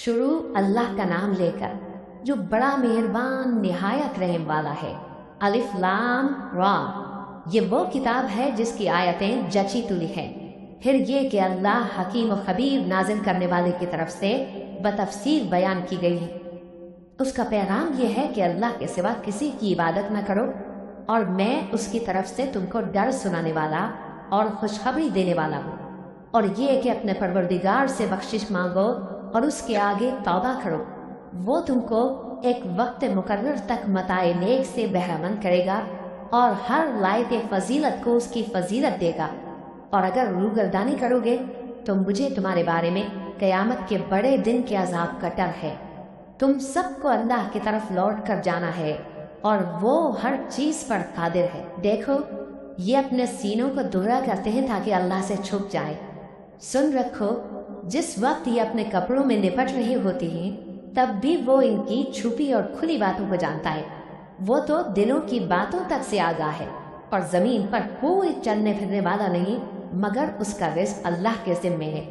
شروع اللہ کا نام لے کر جو بڑا مہربان نہایت رحم والا ہے۔ الف لام را، یہ وہ کتاب ہے جس کی آیتیں جچی تلی ہیں۔ پھر یہ کہ اللہ حکیم و خبیر نازل کرنے والے کی طرف سے بتفصیل بیان کی گئی ہے۔ اس کا پیغام یہ ہے کہ اللہ کے سوا کسی کی عبادت نہ کرو، اور میں اس کی طرف سے تم کو ڈر سنانے والا اور خوشخبری دینے والا ہوں، اور یہ کہ اپنے پروردگار سے بخشش مانگو اور اس کے آگے توبہ کرو، وہ تم کو ایک وقت مقرر تک متاع نیک سے بہرمند کرے گا اور ہر لائق فضیلت کو اس کی فضیلت دے گا۔ اور اگر روگردانی کرو گے تو مجھے تمہارے بارے میں قیامت کے بڑے دن کے عذاب کا ڈر ہے۔ تم سب کو اللہ کی طرف لوٹ کر جانا ہے اور وہ ہر چیز پر قادر ہے۔ دیکھو، یہ اپنے سینوں کو دوہرا کرتے ہیں تاکہ اللہ سے چھپ جائے۔ سن رکھو، جس وقت یہ اپنے کپڑوں میں لپٹ رہی ہوتی ہیں تب بھی وہ ان کی چھپی اور کھلی باتوں کو جانتا ہے۔ وہ تو دلوں کی باتوں تک سے آگاہ ہے، اور زمین پر کوئی چلنے پھرنے والا نہیں مگر اس کا رزق اللہ کے ذمے ہے۔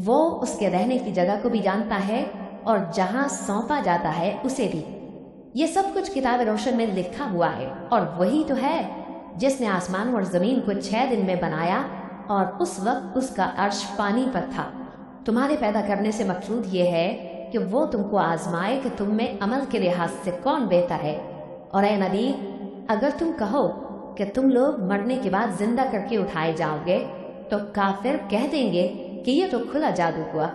وہ اس کے رہنے کی جگہ کو بھی جانتا ہے اور جہاں سونپا جاتا ہے اسے بھی۔ یہ سب کچھ کتاب روشن میں لکھا ہوا ہے، اور وہی تو ہے جس نے آسمان اور زمین کو 6 دن میں بنایا، اور اس وقت اس کا عرش پانی پر تھا۔ تمہارے پیدا کرنے سے مقصود یہ ہے کہ وہ تم کو آزمائے کہ تم میں عمل کے لحاظ سے کون بہتر ہے۔ اور اے نبی، اگر تم کہو کہ تم لوگ مرنے کے بعد زندہ کر کے اٹھائے جاؤ گے تو کافر کہہ دیں گے کہ یہ تو کھلا جادو ہوا،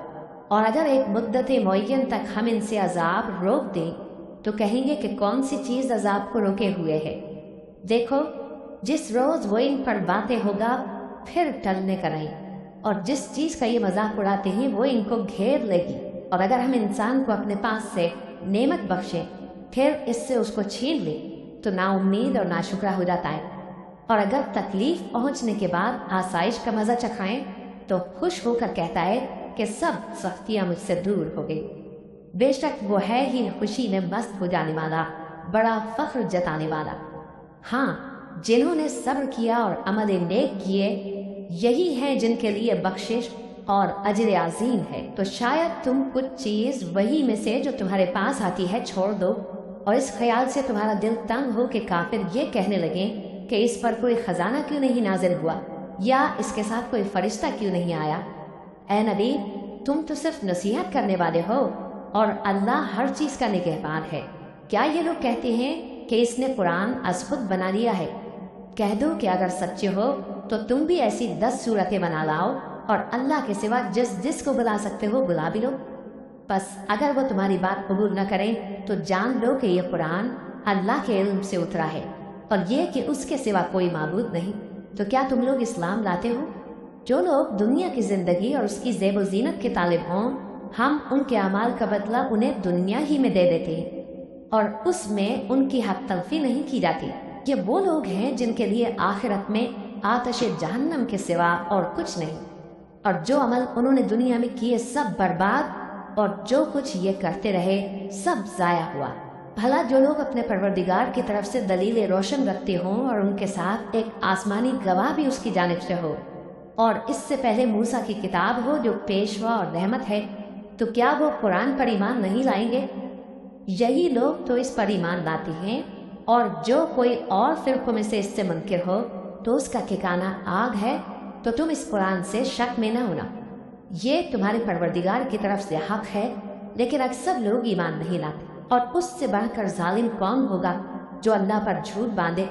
اور اگر ایک مدت معین تک ہم ان سے عذاب روک دیں تو کہیں گے کہ کون سی چیز عذاب کو روکے ہوئے ہے۔ دیکھو، جس روز وہ ان پر باتیں ہوگا پھر ٹلنے کا نہیں، اور جس چیز کا یہ مذاق اڑاتے ہیں وہ ان کو گھیر لے گی۔ اور اگر ہم انسان کو اپنے پاس سے نعمت بخشیں پھر اس سے اس کو چھین لیں تو نا امید اور ناشکرا ہو جاتا ہے، اور اگر تکلیف پہنچنے کے بعد آسائش کا مزہ چکھائیں تو خوش ہو کر کہتا ہے کہ سب سختیاں مجھ سے دور ہو گئی۔ بے شک وہ ہے ہی خوشی میں مست ہو جانے والا، بڑا فخر جتانے والا۔ ہاں، جنہوں نے صبر کیا اور عمل نیک کیے، یہی ہیں جن کے لیے بخشش اور اجر عظیم ہے۔ تو شاید تم کچھ چیز وہی میں سے جو تمہارے پاس آتی ہے چھوڑ دو، اور اس خیال سے تمہارا دل تنگ ہو کہ کافر یہ کہنے لگیں کہ اس پر کوئی خزانہ کیوں نہیں نازل ہوا، یا اس کے ساتھ کوئی فرشتہ کیوں نہیں آیا۔ اے نبی، تم تو صرف نصیحت کرنے والے ہو، اور اللہ ہر چیز کا نگہبان ہے۔ کیا یہ لوگ کہتے ہیں کہ اس نے قرآن از خود بنا لیا ہے؟ کہہ دو کہ اگر سچے ہو تو تم بھی ایسی 10 صورتیں بنا لاؤ، اور اللہ کے سوا جس کو بلا سکتے ہو بلا بھی لو۔ بس اگر وہ تمہاری بات قبول نہ کریں تو جان لو کہ یہ قرآن اللہ کے علم سے اترا ہے، اور یہ کہ اس کے سوا کوئی معبود نہیں۔ تو کیا تم لوگ اسلام لاتے ہو؟ جو لوگ دنیا کی زندگی اور اس کی زیب و زینت کے طالب ہوں، ہم ان کے اعمال کا بدلہ انہیں دنیا ہی میں دے دیتے ہیں، اور اس میں ان کی حق تلفی نہیں کی جاتی۔ یہ وہ لوگ ہیں جن کے لیے آخرت میں آتش جہنم کے سوا اور کچھ نہیں، اور جو عمل انہوں نے دنیا میں کیے سب برباد، اور جو کچھ یہ کرتے رہے سب ضائع ہوا۔ بھلا جو لوگ اپنے پروردگار کی طرف سے دلیل روشن رکھتے ہوں اور ان کے ساتھ ایک آسمانی گواہ بھی اس کی جانب سے ہو، اور اس سے پہلے موسیٰ کی کتاب ہو جو پیشوا اور رحمت ہے، تو کیا وہ قرآن پر ایمان نہیں لائیں گے؟ یہی لوگ تو اس پر ایمان لاتے ہیں، اور جو کوئی اور فرقوں میں سے اس سے منکر ہو تو اس کا ٹھکانہ آگ ہے۔ تو تم اس قرآن سے شک میں نہ ہونا، یہ تمہارے پروردگار کی طرف سے حق ہے، لیکن اکثر لوگ ایمان نہیں لاتے۔ اور اس سے بڑھ کر ظالم کون ہوگا جو اللہ پر جھوٹ باندھے؟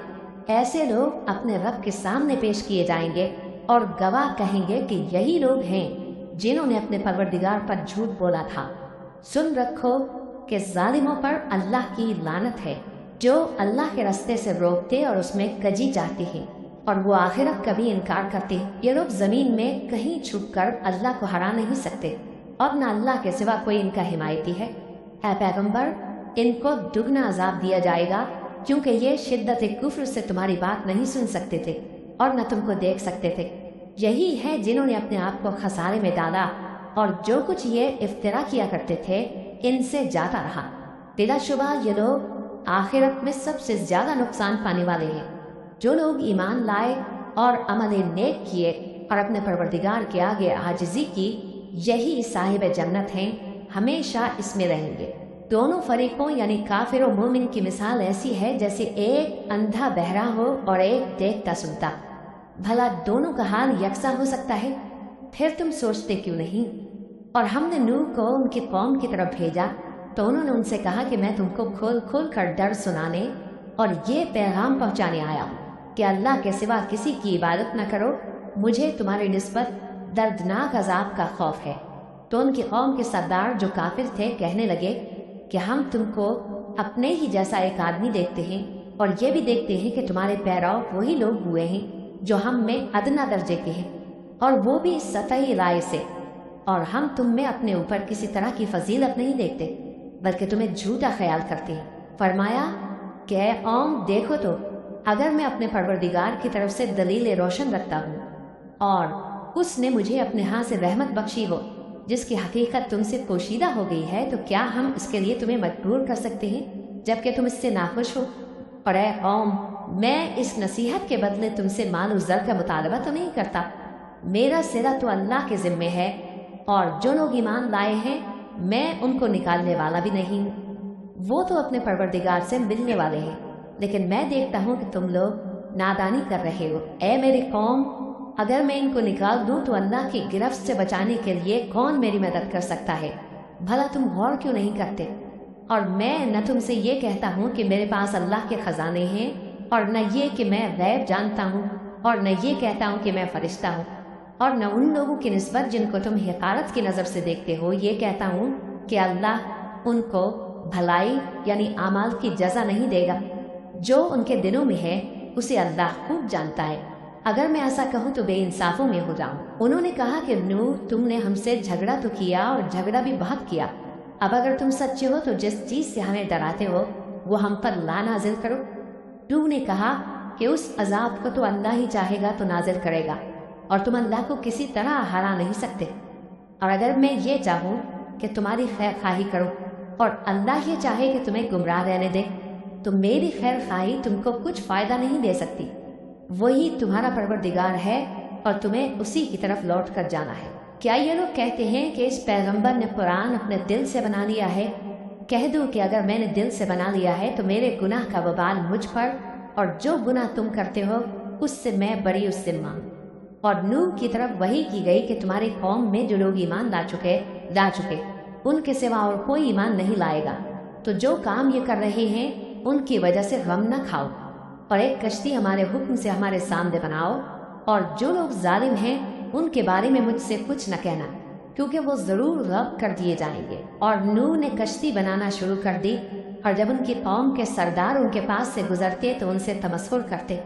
ایسے لوگ اپنے رب کے سامنے پیش کیے جائیں گے، اور گواہ کہیں گے کہ یہی لوگ ہیں جنہوں نے اپنے پروردگار پر جھوٹ بولا تھا۔ سن رکھو کہ ظالموں پر اللہ کی لعنت ہے، جو اللہ کے راستے سے روکتے اور اس میں کجی چاہتے ہیں، اور وہ آخرت کا بھی انکار کرتے ہیں۔ یہ لوگ زمین میں کہیں چھپ کر اللہ کو ہرا نہیں سکتے، اور نہ اللہ کے سوا کوئی ان کا حمایتی ہے۔ اے پیغمبر، ان کو دگنا عذاب دیا جائے گا، کیونکہ یہ شدت کفر سے تمہاری بات نہیں سن سکتے تھے اور نہ تم کو دیکھ سکتے تھے۔ یہی ہے جنہوں نے اپنے آپ کو خسارے میں ڈالا، اور جو کچھ یہ افترا کیا کرتے تھے ان سے جاتا رہا۔ بلا شبہ یہ لوگ آخرت میں سب سے زیادہ نقصان پانے والے ہیں۔ جو لوگ ایمان لائے اور عمل نیک کیے اور اپنے پروردگار کے آگے عاجزی کی، یہی صاحب جنت ہیں، ہمیشہ اس میں رہیں گے۔ دونوں فریقوں یعنی کافر و مومن کی مثال ایسی ہے جیسے ایک اندھا بہرا ہو اور ایک دیکھتا سنتا۔ بھلا دونوں کا حال یکساں ہو سکتا ہے؟ پھر تم سوچتے کیوں نہیں؟ اور ہم نے نوح کو ان کی قوم کی طرف بھیجا تو انہوں نے ان سے کہا کہ میں تم کو کھول کھول کر ڈر سنانے اور یہ پیغام پہنچانے آیا ہوں کہ اللہ کے سوا کسی کی عبادت نہ کرو، مجھے تمہاری نسبت دردناک عذاب کا خوف ہے۔ تو ان کی قوم کے سردار جو کافر تھے کہنے لگے کہ ہم تم کو اپنے ہی جیسا ایک آدمی دیکھتے ہیں اور یہ بھی دیکھتے ہیں کہ تمہارے پیرو وہی لوگ ہوئے ہیں جو ہم میں ادنا درجے کے ہیں، اور وہ بھی سطحی رائے سے، اور ہم تم میں اپنے اوپر کسی طرح کی فضیلت نہیں دیکھتے بلکہ تمہیں جھوٹا خیال کرتے ہیں۔ فرمایا کہ اے قوم دیکھو تو، اگر میں اپنے پروردگار کی طرف سے دلیل روشن رکھتا ہوں اور اس نے مجھے اپنے ہاں سے رحمت بخشی ہو جس کی حقیقت تم سے پوشیدہ ہو گئی ہے، تو کیا ہم اس کے لیے تمہیں مجبور کر سکتے ہیں جبکہ تم اس سے ناخوش ہو؟ اور اے قوم، میں اس نصیحت کے بدلے تم سے مال و زر کا مطالبہ تو نہیں کرتا، میرا سرا تو اللہ کے ذمے ہے، اور جو لوگ ایمان لائے ہیں میں ان کو نکالنے والا بھی نہیں ہوں، وہ تو اپنے پروردگار سے ملنے والے ہیں، لیکن میں دیکھتا ہوں کہ تم لوگ نادانی کر رہے ہو۔ اے میری قوم، اگر میں ان کو نکال دوں تو اللہ کی گرفت سے بچانے کے لیے کون میری مدد کر سکتا ہے؟ بھلا تم غور کیوں نہیں کرتے؟ اور میں نہ تم سے یہ کہتا ہوں کہ میرے پاس اللہ کے خزانے ہیں، اور نہ یہ کہ میں غیب جانتا ہوں، اور نہ یہ کہتا ہوں کہ میں فرشتہ ہوں، اور نہ ان لوگوں کی نسبت جن کو تم حقارت کی نظر سے دیکھتے ہو یہ کہتا ہوں کہ اللہ ان کو بھلائی یعنی اعمال کی جزا نہیں دے گا۔ جو ان کے دلوں میں ہے اسے اللہ خوب جانتا ہے۔ اگر میں ایسا کہوں تو بے انصافوں میں ہو جاؤں۔ انہوں نے کہا کہ نوح، تم نے ہم سے جھگڑا تو کیا اور جھگڑا بھی بہت کیا، اب اگر تم سچے ہو تو جس چیز سے ہمیں ڈراتے ہو وہ ہم پر لا نازل کرو۔ نوح نے کہا کہ اس عذاب کو تو اللہ ہی چاہے گا تو نازل کرے گا، اور تم اللہ کو کسی طرح ہرا نہیں سکتے۔ اور اگر میں یہ چاہوں کہ تمہاری خیر خواہی کرو اور اللہ یہ چاہے کہ تمہیں گمراہ رہنے دے، تو میری خیر خواہی تم کو کچھ فائدہ نہیں دے سکتی۔ وہی تمہارا پروردگار ہے اور تمہیں اسی کی طرف لوٹ کر جانا ہے۔ کیا یہ لوگ کہتے ہیں کہ اس پیغمبر نے قرآن اپنے دل سے بنا لیا ہے؟ کہہ دو کہ اگر میں نے دل سے بنا لیا ہے تو میرے گناہ کا وبال مجھ پر، اور جو گناہ تم کرتے ہو اس سے میں بری اس ذمہ ہوں۔ اور نوح کی طرف وحی کی گئی کہ تمہاری قوم میں جو لوگ ایمان لا چکے ان کے سوا اور کوئی ایمان نہیں لائے گا، تو جو کام یہ کر رہے ہیں ان کی وجہ سے غم نہ کھاؤ، اور ایک کشتی ہمارے حکم سے ہمارے سامنے بناؤ، اور جو لوگ ظالم ہیں ان کے بارے میں مجھ سے کچھ نہ کہنا، کیونکہ وہ ضرور غرق کر دیے جائیں گے۔ اور نوح نے کشتی بنانا شروع کر دی، اور جب ان کی قوم کے سردار ان کے پاس سے گزرتے تو ان سے تمسخر کرتے۔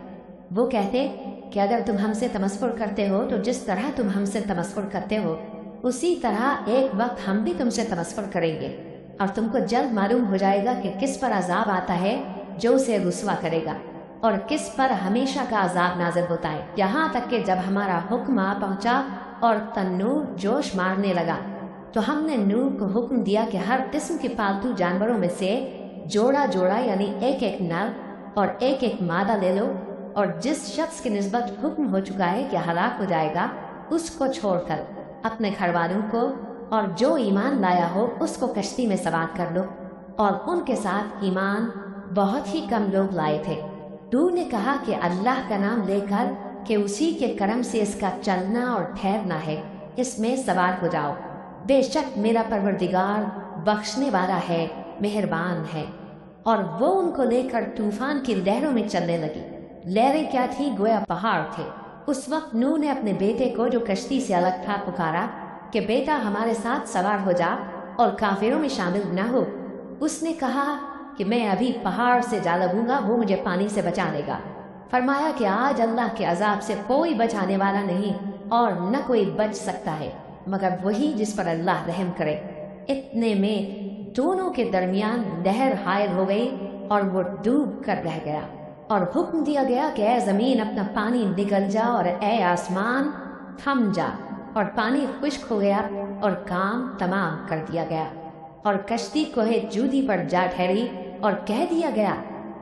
وہ کہتے کہ اگر تم ہم سے تمسخر کرتے ہو تو جس طرح تم ہم سے تمسخر کرتے ہو اسی طرح ایک وقت ہم بھی تم سے تمسخر کریں گے، اور تم کو جلد معلوم ہو جائے گا کہ کس پر عذاب آتا ہے جو اسے رسوا کرے گا، اور کس پر ہمیشہ کا عذاب نازل ہوتا ہے، یہاں تک کہ جب ہمارا حکم آ پہنچا اور تنور جوش مارنے لگا تو ہم نے نوح کو حکم دیا کہ ہر قسم کے پالتو جانوروں میں سے جوڑا جوڑا یعنی ایک ایک نر اور ایک ایک مادہ لے لو، اور جس شخص کی نسبت حکم ہو چکا ہے کہ ہلاک ہو جائے گا اس کو چھوڑ کر اپنے گھر والوں کو اور جو ایمان لایا ہو اس کو کشتی میں سوار کر لو۔ اور ان کے ساتھ ایمان بہت ہی کم لوگ لائے تھے۔ نوح نے کہا کہ اللہ کا نام لے کر کہ اسی کے کرم سے اس کا چلنا اور ٹھہرنا ہے، اس میں سوار ہو جاؤ، بے شک میرا پروردگار بخشنے والا ہے، مہربان ہے۔ اور وہ ان کو لے کر طوفان کی لہروں میں چلنے لگی۔ لہریں کیا تھی؟ گویا پہاڑ تھے۔ اس وقت نوح نے اپنے بیٹے کو جو کشتی سے الگ تھا پکارا کہ بیٹا ہمارے ساتھ سوار ہو جا اور کافروں میں شامل نہ ہو۔ اس نے کہا کہ میں ابھی پہاڑ سے جا لگوں گا، وہ مجھے پانی سے بچا لے گا۔ فرمایا کہ آج اللہ کے عذاب سے کوئی بچانے والا نہیں اور نہ کوئی بچ سکتا ہے مگر وہی جس پر اللہ رحم کرے۔ اتنے میں دونوں کے درمیان لہر حائل ہو گئی اور وہ ڈوب کر رہ گیا، اور حکم دیا گیا کہ اے زمین اپنا پانی نگل جا اور اے آسمان تھم جا، اور پانی خشک ہو گیا اور کام تمام کر دیا گیا، اور کشتی کوہ جودی پر جا ٹھہری، اور کہہ دیا گیا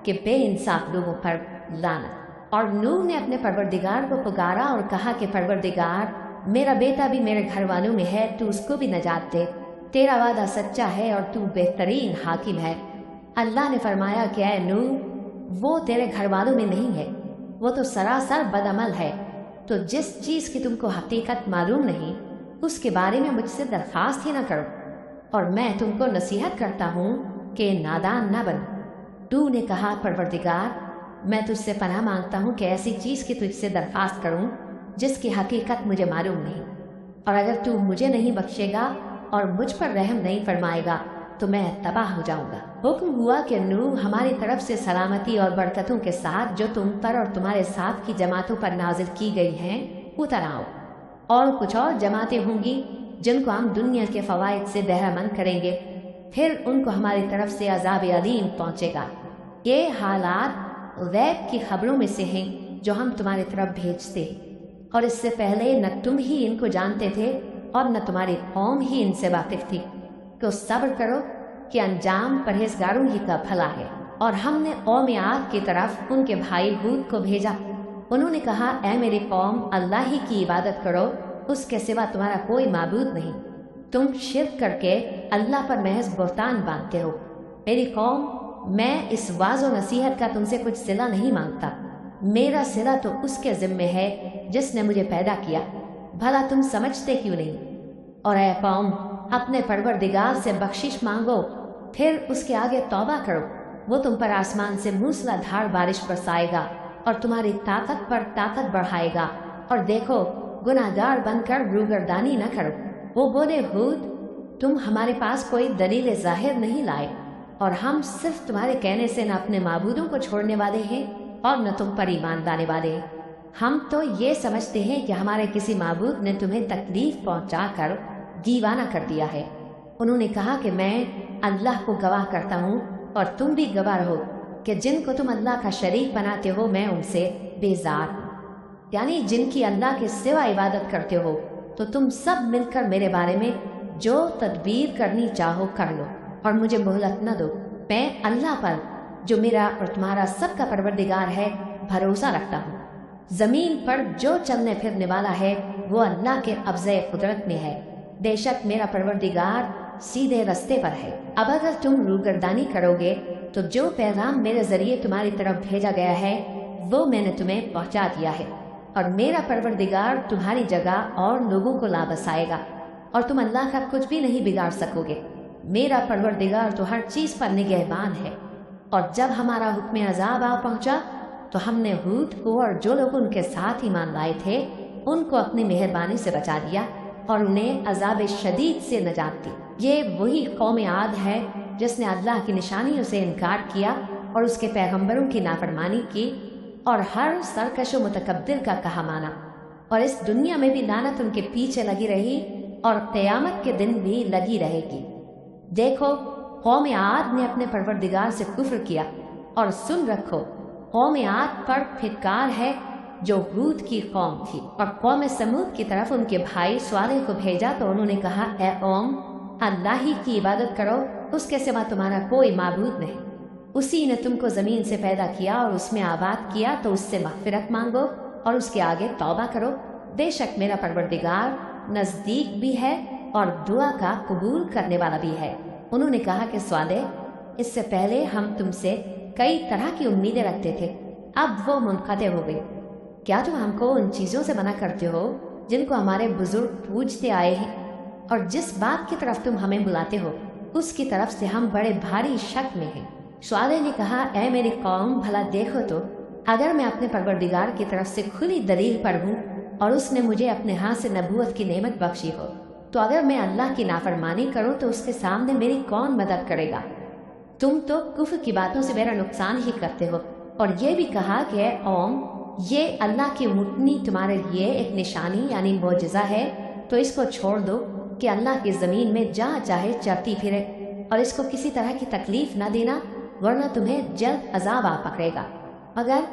کہ بے انصاف لوگوں پر لعنت۔ اور نوح نے اپنے پروردگار کو پکارا اور کہا کہ پروردگار، میرا بیٹا بھی میرے گھر والوں میں ہے، تو اس کو بھی نجات دے، तेरा वादा सच्चा है और तू बेहतरीन हाकिम है। अल्लाह ने फरमाया कि ऐ नूह, वो तेरे घर वालों में नहीं है, वो तो सरासर बदअमल है। तो जिस चीज़ की तुमको हकीकत मालूम नहीं उसके बारे में मुझसे दरख्वास्त ही न करो, और मैं तुमको नसीहत करता हूँ कि नादान न बनो। नूह ने कहा, परवरदिगार, मैं तुझसे पनाह मांगता हूँ कि ऐसी चीज़ की तुझसे दरख्वास्त करूँ जिसकी हकीकत मुझे मालूम नहीं, और अगर तू मुझे नहीं बख्शेगा और मुझ पर रहम नहीं फरमाएगा तो मैं तबाह हो जाऊंगा। हुक्म हुआ कि नूह, हमारी तरफ से सलामती और बरकतों के साथ जो तुम पर और तुम्हारे साथ की जमातों पर नाजिल की गई हैं उतर आओ, और कुछ और जमातें होंगी जिनको हम दुनिया के फवाइद से बहरामंद करेंगे, फिर उनको हमारी तरफ से अजाब अलीम पहुँचेगा। ये हालात गैब की खबरों में से हैं जो हम तुम्हारी तरफ भेजते हैं, और इससे पहले न तुम ही इनको जानते थे और न तुम्हारी कौम ही इनसे वाकिफ थी। तो सब्र करो कि अंजाम परहेजगारों ही का भला है। और हमने कौम आद की तरफ उनके भाई हूद को भेजा। उन्होंने कहा, ऐ मेरी कौम, अल्लाह ही की इबादत करो, उसके सिवा तुम्हारा कोई माबूद नहीं। तुम शिर्क करके अल्लाह पर महज बुहतान बांधते हो। मेरी कौम, मैं इस वाज़ो नसीहत का तुमसे कुछ सिला नहीं मांगता, मेरा सिला तो उसके ज़िम्मे है जिसने मुझे पैदा किया, भला तुम समझते क्यों नहीं। और ऐ कौम, अपने परवरदिगार से बख्शिश मांगो, फिर उसके आगे तौबा करो, वो तुम पर आसमान से मूसलाधार बारिश बरसाएगा और तुम्हारी ताकत पर ताकत बढ़ाएगा। और देखो, गुनाहगार बनकर रूगर्दानी न करो। वो बोले, हूद, तुम हमारे पास कोई दलील ज़ाहिर नहीं लाए, और हम सिर्फ तुम्हारे कहने से न अपने माबूदों को छोड़ने वाले हैं और न तुम पर ईमान लाने वाले हैं। हम तो ये समझते हैं कि हमारे किसी माबूद ने तुम्हें तकलीफ पहुंचाकर दीवाना कर दिया है। उन्होंने कहा कि मैं अल्लाह को गवाह करता हूँ और तुम भी गवाह रहो कि जिनको तुम अल्लाह का शरीक बनाते हो मैं उनसे बेजार हूँ। यानी जिनकी अल्लाह के सिवा इबादत करते हो, तो तुम सब मिलकर मेरे बारे में जो तदबीर करनी चाहो कर लो और मुझे मोहलत न दो। मैं अल्लाह पर, जो मेरा और तुम्हारा सबका परवरदिगार है, भरोसा रखता हूँ। जमीन पर जो चलने फिरने वाला है वो अल्लाह के कब्ज़े कुदरत में है। बेशक मेरा परवरदिगार सीधे रास्ते पर है। अब अगर तुम रूगर्दानी करोगे तो जो पैगाम मेरे जरिए तुम्हारी तरफ भेजा गया है वो मैंने तुम्हें पहुंचा दिया है, और मेरा परवरदिगार तुम्हारी जगह और लोगों को ला बसाएगा, और तुम अल्लाह का कुछ भी नहीं बिगाड़ सकोगे। मेरा परवरदिगार तो हर चीज़ पर निगहबान है। और जब हमारा हुक्म अजाब आ पहुंचा तो हमने हूद को और जो लोग उनके साथ ईमान लाए थे उनको अपनी मेहरबानी से बचा दिया और उन्हें अजाब शदीद से नजात दी। ये वही कौम आद है जिसने अल्लाह की निशानियों से इनकार किया और उसके पैगंबरों की नाफरमानी की और हर सरकश व मुतकब्बिर का कहा माना, और इस दुनिया में भी लानत उनके पीछे लगी रही और क़यामत के दिन भी लगी रहेगी। देखो, कौम आद ने अपने परवरदिगार से कुफ्र किया, और सुन रखो, कौम आद पर फिटकार है जो हूद की कौम थी। और कौम समूद की तरफ उनके भाई स्वालिह को भेजा तो उन्होंने कहा, ए कौम, अल्लाह ही की इबादत करो, उसके सिवा तुम्हारा कोई माबूद नहीं। उसी ने तुमको ज़मीन से पैदा किया और उसमें आबाद किया, तो उससे मग़फ़िरत मांगो और उसके आगे तौबा करो। बेशक मेरा परवरदिगार नज़दीक भी है और दुआ का कबूल करने वाला भी है। उन्होंने कहा कि स्वालिह, इससे पहले हम तुमसे कई तरह की उम्मीदें रखते थे, अब वो मुनक़ते हो गई। क्या तुम हमको उन चीज़ों से मना करते हो जिनको हमारे बुजुर्ग पूजते आए हैं, और जिस बात की तरफ तुम हमें बुलाते हो उसकी तरफ से हम बड़े भारी शक में हैं। स्वालिह ने कहा, ऐ मेरी कौम, भला देखो तो, अगर मैं अपने परवरदिगार की तरफ से खुली दलील पर हूँ और उसने मुझे अपने हाथ से नबूवत की नेमत बख्शी हो, तो अगर मैं अल्लाह की नाफरमानी करूँ तो उसके सामने मेरी कौन मदद करेगा। तुम तो कुफ्र की बातों से मेरा नुकसान ही करते हो। और ये भी कहा कि ऐ कौम, ये अल्लाह की मुटनी तुम्हारे लिए एक निशानी यानी मोजज़ा है, तो इसको छोड़ दो कि अल्लाह की ज़मीन में जहाँ चाहे चलती फिरे, और इसको किसी तरह की तकलीफ न देना, वरना तुम्हें जल्द अजाब आ पकड़ेगा। मगर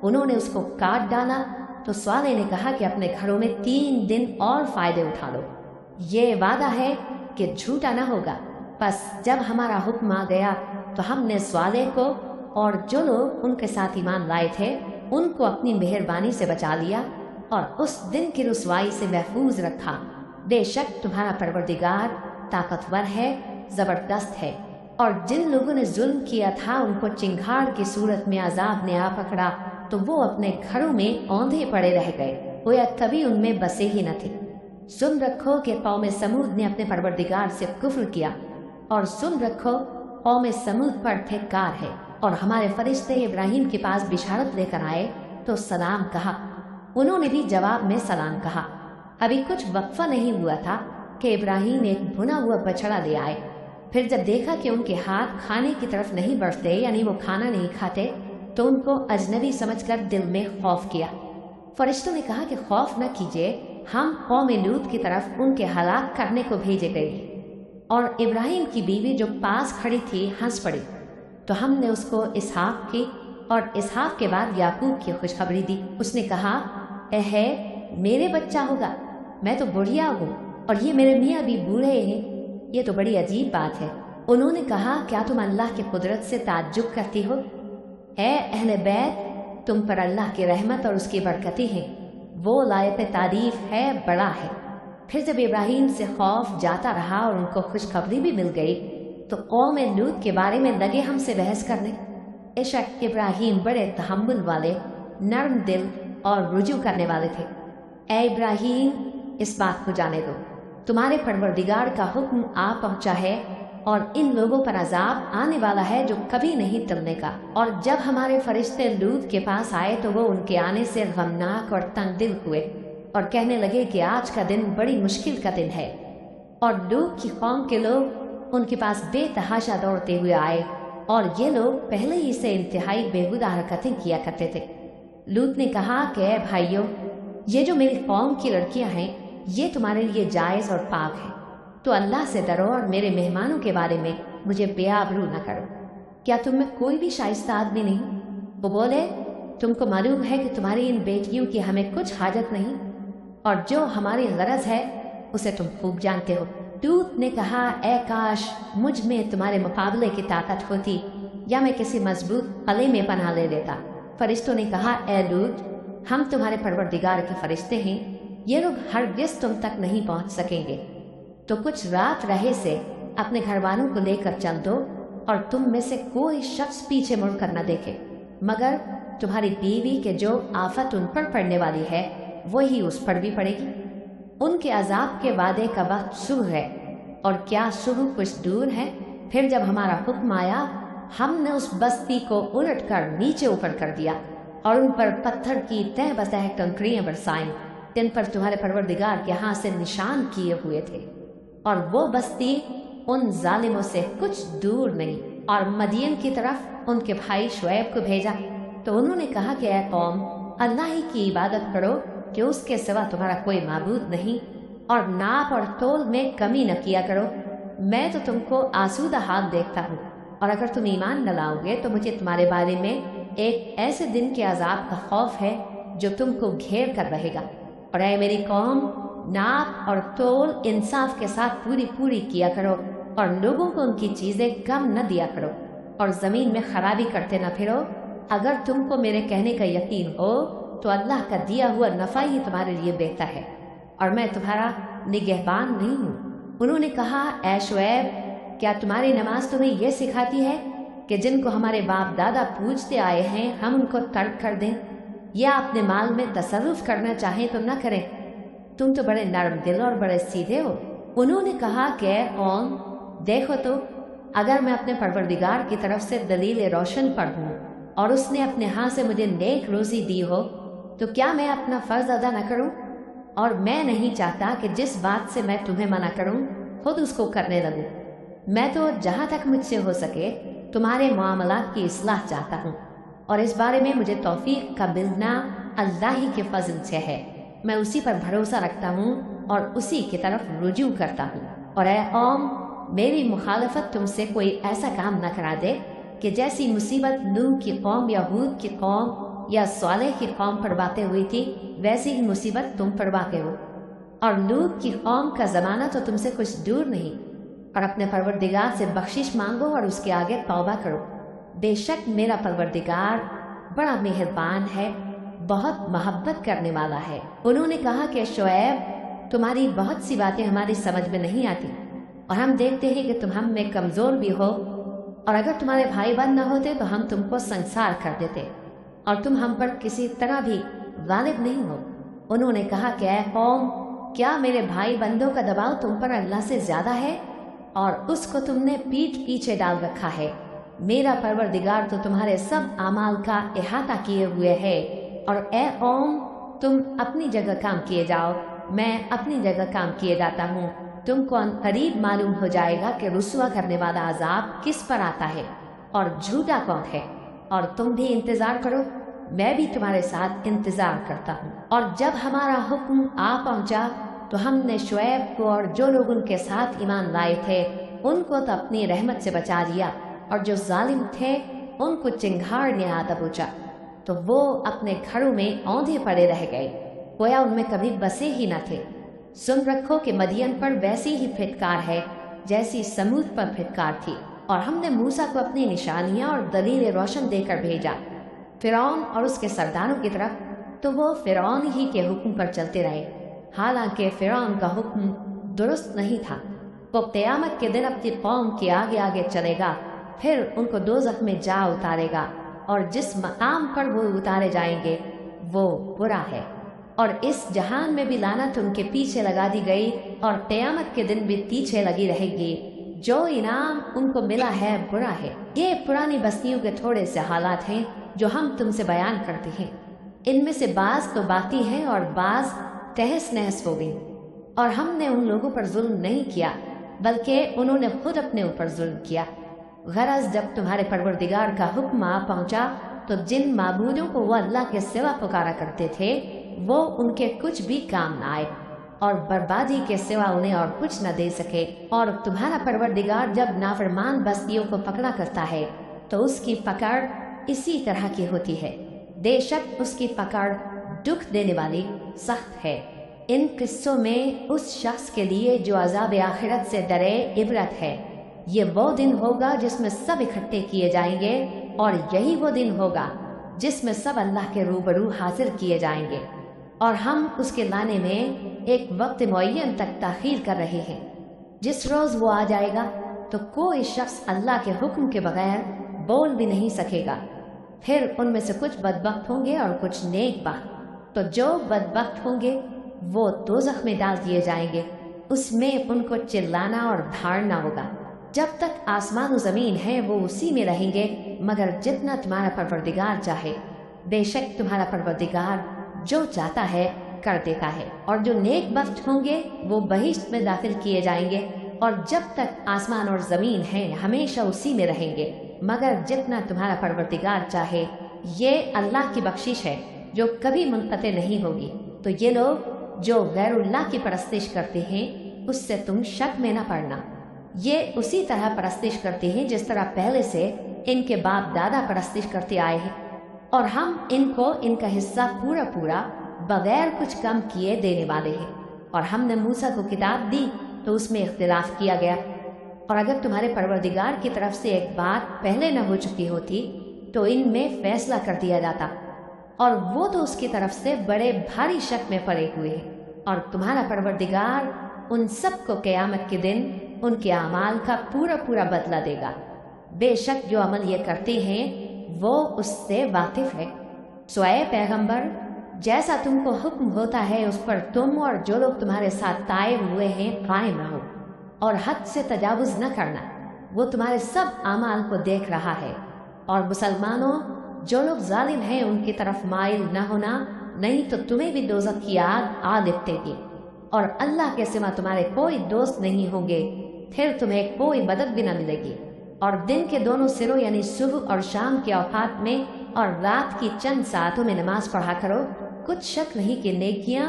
उन्होंने उसको काट डाला तो स्वालिह ने कहा कि अपने घरों में 3 दिन और फ़ायदे उठा लो, ये वादा है कि झूठा न होगा। बस जब हमारा हुक्म आ गया तो हमने स्वालिह को और जो लोग उनके साथ ईमान लाए थे उनको अपनी मेहरबानी से बचा लिया और उस दिन की रुसवाई से महफूज रखा। बेशक तुम्हारा परवरदिगार ताकतवर है, जबरदस्त है। और जिन लोगों ने जुल्म किया था उनको चिंगार की सूरत में अजाब ने आ पकड़ा तो वो अपने घरों में औंधे पड़े रह गए, गोया कभी उनमें बसे ही न थे। सुन रखो कि कौम समूद ने अपने परवरदिगार से कुफ्र किया, और सुन रखो कौम समूद पर धिक्कार है। और हमारे फरिश्ते इब्राहिम के पास बिशारत लेकर आए तो सलाम कहा, उन्होंने भी जवाब में सलाम कहा। अभी कुछ वक्फा नहीं हुआ था कि इब्राहिम एक भुना हुआ बछड़ा ले आए। फिर जब देखा कि उनके हाथ खाने की तरफ नहीं बढ़ते, यानी वो खाना नहीं खाते, तो उनको अजनबी समझकर दिल में खौफ किया। फरिश्तों ने कहा कि खौफ न कीजिए, हम कौम लूत की तरफ उनके हलाक करने को भेजे गए। और इब्राहिम की बीवी जो पास खड़ी थी हंस पड़ी, तो हमने उसको इसहाक की और इसहाक के बाद याकूब की खुशखबरी दी। उसने कहा, है मेरे बच्चा होगा, मैं तो बुढ़िया हूँ और ये मेरे मियाँ भी बूढ़े हैं, ये तो बड़ी अजीब बात है। उन्होंने कहा, क्या तुम अल्लाह की कुदरत से ताज्जुब करती हो? अहले बैत, तुम पर अल्लाह की रहमत और उसकी बरकतें हैं, वो लायक तारीफ है, बड़ा है। फिर जब इब्राहिम से खौफ जाता रहा और उनको खुशखबरी भी मिल गई तो कौम लूत के बारे में लगे हमसे बहस करने। बेशक इब्राहिम बड़े तहम्मुल वाले, नर्म दिल और रुजू करने वाले थे। ए इब्राहिम, इस बात को जाने दो, तुम्हारे परवरदिगार का हुक्म आ पहुंचा है और इन लोगों पर अजाब आने वाला है जो कभी नहीं टलने का। और जब हमारे फरिश्ते लूत के पास आए तो वो उनके आने से गमनाक और तंग दिल हुए और कहने लगे कि आज का दिन बड़ी मुश्किल का दिन है। और लूत की कौम के लोग उनके पास बेतहाशा दौड़ते हुए आए और ये लोग पहले ही से इंतहाई बेहुदा हरकतें किया करते थे। लूत ने कहा कि भाइयों, ये जो मेरी कौम की लड़कियां हैं ये तुम्हारे लिए जायज़ और पाक है, तो अल्लाह से डरो और मेरे मेहमानों के बारे में मुझे बेआबरू न करो। क्या तुम में कोई भी शाइस्ता आदमी नहीं? वो बोले, तुमको मालूम है कि तुम्हारी इन बेटियों की हमें कुछ हाजत नहीं और जो हमारी गरज है उसे तुम खूब जानते हो। लूत ने कहा, ए काश मुझ में तुम्हारे मुकाबले की ताकत होती या मैं किसी मजबूत कले में पनाह ले लेता। फरिश्तों ने कहा, ए लूत, हम तुम्हारे परवरदिगार के फरिश्ते हैं, ये लोग हरगिज़ तुम तक नहीं पहुंच सकेंगे, तो कुछ रात रहे से अपने घर वालों को लेकर चल दो और तुम में से कोई शख्स पीछे मुड़ कर न देखे, मगर तुम्हारी बीवी के जो आफत उन पर पड़ने वाली है वही उस पर भी पड़ेगी। उनके अजाब के वादे का वक्त सुबह है और क्या सुबह कुछ दूर है। फिर जब हमारा हुक्म आया हमने उस बस्ती को उलट कर नीचे ऊपर कर दिया और उन पर पत्थर की तह बतह कंकड़ियां बरसाईं जिन पर तुम्हारे परवरदिगार के हाथ से निशान किए हुए थे। और वो बस्ती उन जालिमों से कुछ दूर नहीं। और मदियन की तरफ उनके भाई शुएब को भेजा तो उन्होंने कहा कि ऐ कौम, अल्लाह ही की इबादत करो कि उसके सिवा तुम्हारा कोई माबूद नहीं, और नाप और तोल में कमी न किया करो। मैं तो तुमको आसूदा हाथ देखता हूँ और अगर तुम ईमान न लाओगे तो मुझे तुम्हारे बारे में एक ऐसे दिन के अजाब का खौफ है जो तुमको घेर कर रहेगा। और ऐ मेरी कौम, नाप और तोल इंसाफ के साथ पूरी पूरी किया करो और लोगों को उनकी चीजें कम न दिया करो और जमीन में खराबी करते न फिरो। अगर तुमको मेरे कहने का यकीन हो तो अल्लाह का दिया हुआ नफा ही तुम्हारे लिए बेहतर है और मैं तुम्हारा निगहबान नहीं हूँ। उन्होंने कहा, ऐ शुएब, क्या तुम्हारी नमाज तुम्हें यह सिखाती है कि जिनको हमारे बाप दादा पूजते आए हैं हम उनको तर्क कर दें या अपने माल में तसर्रुफ करना चाहें तो न करें? तुम तो बड़े नरम दिल और बड़े सीधे हो। उन्होंने कहा कि कौन, देखो तो अगर मैं अपने परवरदिगार की तरफ से दलील रोशन पढ़ूं और उसने अपने हाथ से मुझे नेक रोजी दी हो तो क्या मैं अपना फर्ज अदा न करूं? और मैं नहीं चाहता कि जिस बात से मैं तुम्हें मना करूं खुद उसको करने लगूं। मैं तो जहां तक मुझसे हो सके तुम्हारे मामलात की इस्लाह चाहता हूं और इस बारे में मुझे तौफीक का मिलना अल्लाह ही के फजल से है। मैं उसी पर भरोसा रखता हूँ और उसी की तरफ रुजू करता हूँ। और ऐ कौम, मेरी मुखालफत तुमसे कोई ऐसा काम न करा दे कि जैसी मुसीबत नूह की कौम या हूद की कौम या सालेह की कौम पर वाक़ हुई थी वैसी ही मुसीबत तुम पर वाक़ हो। और लूत की कौम का ज़माना तो तुमसे कुछ दूर नहीं। और अपने परवरदिगार से बख्शिश मांगो और उसके आगे तौबा करो। बेशक मेरा परवरदिगार बड़ा मेहरबान है, बहुत मोहब्बत करने वाला है। उन्होंने कहा कि शुएब, तुम्हारी बहुत सी बातें हमारी समझ में नहीं आती। और हम देखते हैं कि तुम हम में कमज़ोर भी हो, और अगर तुम्हारे भाई बहन न होते तो हम तुमको संसार कर देते और तुम हम पर किसी तरह भी गालिब नहीं हो। उन्होंने कहा कि ऐ कौम, क्या मेरे भाई बंदों का दबाव तुम पर अल्लाह से ज़्यादा है और उसको तुमने पीठ पीछे डाल रखा है? मेरा परवरदिगार तो तुम्हारे सब आमाल का इहाता किए हुए है। और ए कौम, तुम अपनी जगह काम किए जाओ, मैं अपनी जगह काम किए जाता हूँ। तुमको करीब मालूम हो जाएगा कि रुसवा करने वाला अजाब किस पर आता है और झूठा कौन है। और तुम भी इंतज़ार करो, मैं भी तुम्हारे साथ इंतज़ार करता हूँ। और जब हमारा हुक्म आ पहुँचा तो हमने शुएब को और जो लोग उनके साथ ईमान लाए थे उनको तो अपनी रहमत से बचा लिया, और जो जालिम थे उनको चिंगार ने आ दबोचा, तो वो अपने घरों में औंधे पड़े रह गए, गोया उनमें कभी बसे ही न थे। सुन रखो कि मदियन पर वैसी ही फिटकार है जैसी समूद पर फिटकार थी। और हमने मूसा को अपनी निशानियां और दलीलें रोशन देकर भेजा फिरौन और उसके सरदारों की तरफ, तो वो फिरौन ही के हुक्म पर चलते रहे, हालांकि फिरौन का हुक्म दुरुस्त नहीं था। वो क़यामत के दिन अपनी कौम के आगे आगे चलेगा, फिर उनको दोज़ख में जा उतारेगा, और जिस मकाम पर वो उतारे जाएंगे वो बुरा है। और इस जहान में भी लानत उनके पीछे लगा दी गई, और क़यामत के दिन भी पीछे लगी रहेगी। जो इनाम उनको मिला है बुरा है। ये पुरानी बस्तियों के थोड़े से हालात हैं जो हम तुमसे बयान करते हैं। इनमें से बाज तो बाकी हैं और बाज तहस नहस हो गई। और हमने उन लोगों पर जुल्म नहीं किया, बल्कि उन्होंने खुद अपने ऊपर जुल्म किया। गरज जब तुम्हारे परवरदिगार का हुक्म आ पहुंचा तो जिन माबूदों को वो अल्लाह के सिवा पुकारा करते थे वो उनके कुछ भी काम न आए, और बर्बादी के सिवा उन्हें और कुछ न दे सके। और तुम्हारा परवरदिगार जब नाफरमान बस्तियों को पकड़ा करता है तो उसकी पकड़ इसी तरह की होती है। बेशक उसकी पकड़ दुख देने वाली सख्त है। इन किस्सों में उस शख्स के लिए जो अज़ाब आखिरत से डरे इबरत है। ये वो दिन होगा जिसमें सब इकट्ठे किए जाएंगे, और यही वो दिन होगा जिसमें सब अल्लाह के रूबरू हाजिर किए जाएंगे, और हम उसके लाने में एक वक्त मुअय्यन तक ताख़ीर कर रहे हैं। जिस रोज़ वो आ जाएगा तो कोई शख्स अल्लाह के हुक्म के बगैर बोल भी नहीं सकेगा। फिर उनमें से कुछ बदबख्त होंगे और कुछ नेक बख्त। तो जो बदबख्त होंगे वो दोज़ख में डाल दिए जाएंगे, उसमें उनको चिल्लाना और धाड़ना होगा। जब तक आसमान और ज़मीन है वो उसी में रहेंगे, मगर जितना तुम्हारा परवरदिगार चाहे। बेशक तुम्हारा परवरदिगार जो चाहता है कर देता है। और जो नेक बख्त होंगे वो बहिश्त में दाखिल किए जाएंगे, और जब तक आसमान और ज़मीन है हमेशा उसी में रहेंगे, मगर जितना तुम्हारा परवरदिगार चाहे। ये अल्लाह की बख्शिश है जो कभी मुनक़ते नहीं होगी। तो ये लोग जो गैरुल्लाह की परस्तिश करते हैं उससे तुम शक में न पड़ना। ये उसी तरह परस्तिश करते हैं जिस तरह पहले से इनके बाप दादा परस्तिश करते आए हैं, और हम इनको इनका हिस्सा पूरा पूरा बगैर कुछ कम किए देने वाले हैं। और हमने मूसा को किताब दी तो उसमें इख्तिलाफ किया गया, और अगर तुम्हारे परवरदिगार की तरफ से एक बात पहले न हो चुकी होती तो इनमें फैसला कर दिया जाता, और वो तो उसकी तरफ से बड़े भारी शक में पड़े हुए हैं। और तुम्हारा परवरदिगार उन सब को क़यामत के दिन उनके अमाल का पूरा पूरा बदला देगा। बेशक जो अमल ये करते हैं वो उससे वाकिफ है। सो ऐ पैगंबर, जैसा तुमको हुक्म होता है उस पर तुम और जो लोग तुम्हारे साथ ताए हुए हैं कायम रहो, और हद से तजावुज़ न करना। वो तुम्हारे सब अमाल को देख रहा है। और मुसलमानों, जो लोग जालिम हैं उनकी तरफ माइल न होना, नहीं तो तुम्हें भी दोज़ख की आग आ लिपटेगी, और अल्लाह के सिवा तुम्हारे कोई दोस्त नहीं होंगे, फिर तुम्हें कोई मदद भी न मिलेगी। और दिन के दोनों सिरों यानी सुबह और शाम के औकात में और रात की चंद सातों में नमाज पढ़ा करो। कुछ शक नहीं कि नेकियां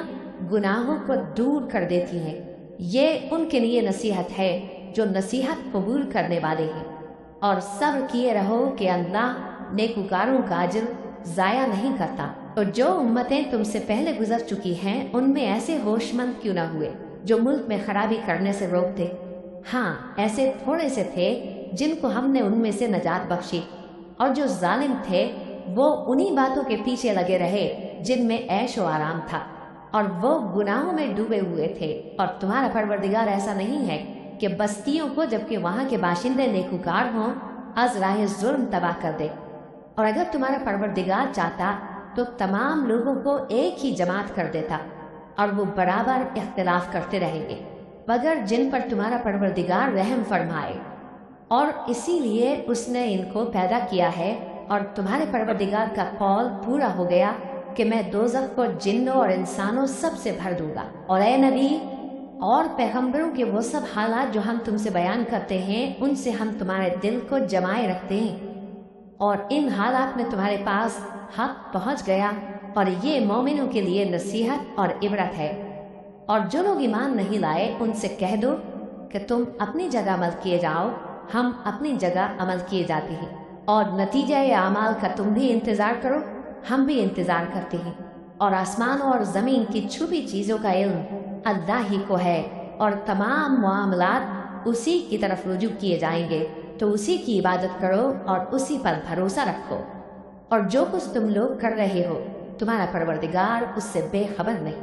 गुनाहों को दूर कर देती हैं। ये उनके लिए नसीहत है जो नसीहत कबूल करने वाले हैं। और सब्र किए रहो कि अल्लाह नेकुकारों का अजर ज़ाया नहीं करता। तो जो उम्मतें तुमसे पहले गुजर चुकी हैं उनमें ऐसे होशमंद क्यों न हुए जो मुल्क में खराबी करने से रोकते। हाँ, ऐसे थोड़े से थे जिनको हमने उनमें से नजात बख्शी, और जो जालिम थे वो उन्हीं बातों के पीछे लगे रहे जिनमें ऐश व आराम था, और वो गुनाहों में डूबे हुए थे। और तुम्हारा परवरदिगार ऐसा नहीं है کہ بستیوں کو جبکہ وہاں کے باشندے نیکوکار ہوں از راہ ظلم تباہ کر دے، اور اگر تمہارا پروردگار چاہتا تو تمام لوگوں کو ایک ہی جماعت کر دیتا اور وہ برابر اختلاف کرتے رہیں گے، مگر جن پر تمہارا پروردگار رحم فرمائے، اور اسی لیے اس نے ان کو پیدا کیا ہے، اور تمہارے پروردگار کا قول پورا ہو گیا کہ میں دوزخ کو جنوں اور انسانوں سب سے بھر دوں گا۔ اور اے نبی اور پیغمبروں کے وہ سب حالات جو ہم تم سے بیان کرتے ہیں ان سے ہم تمہارے دل کو جمائے رکھتے ہیں، اور ان حالات میں تمہارے پاس حق پہنچ گیا، اور یہ مومنوں کے لیے نصیحت اور عبرت ہے۔ اور جو لوگ ایمان نہیں لائے ان سے کہہ دو کہ تم اپنی جگہ عمل کیے جاؤ، ہم اپنی جگہ عمل کیے جاتے ہیں، اور نتیجہ اعمال کا تم بھی انتظار کرو، ہم بھی انتظار کرتے ہیں۔ اور آسمانوں اور زمین کی چھپی چیزوں کا علم اللہ ہی کو ہے، اور تمام معاملات اسی کی طرف رجوع کیے جائیں گے، تو اسی کی عبادت کرو اور اسی پر بھروسہ رکھو، اور جو کچھ تم لوگ کر رہے ہو تمہارا پروردگار اس سے بے خبر نہیں۔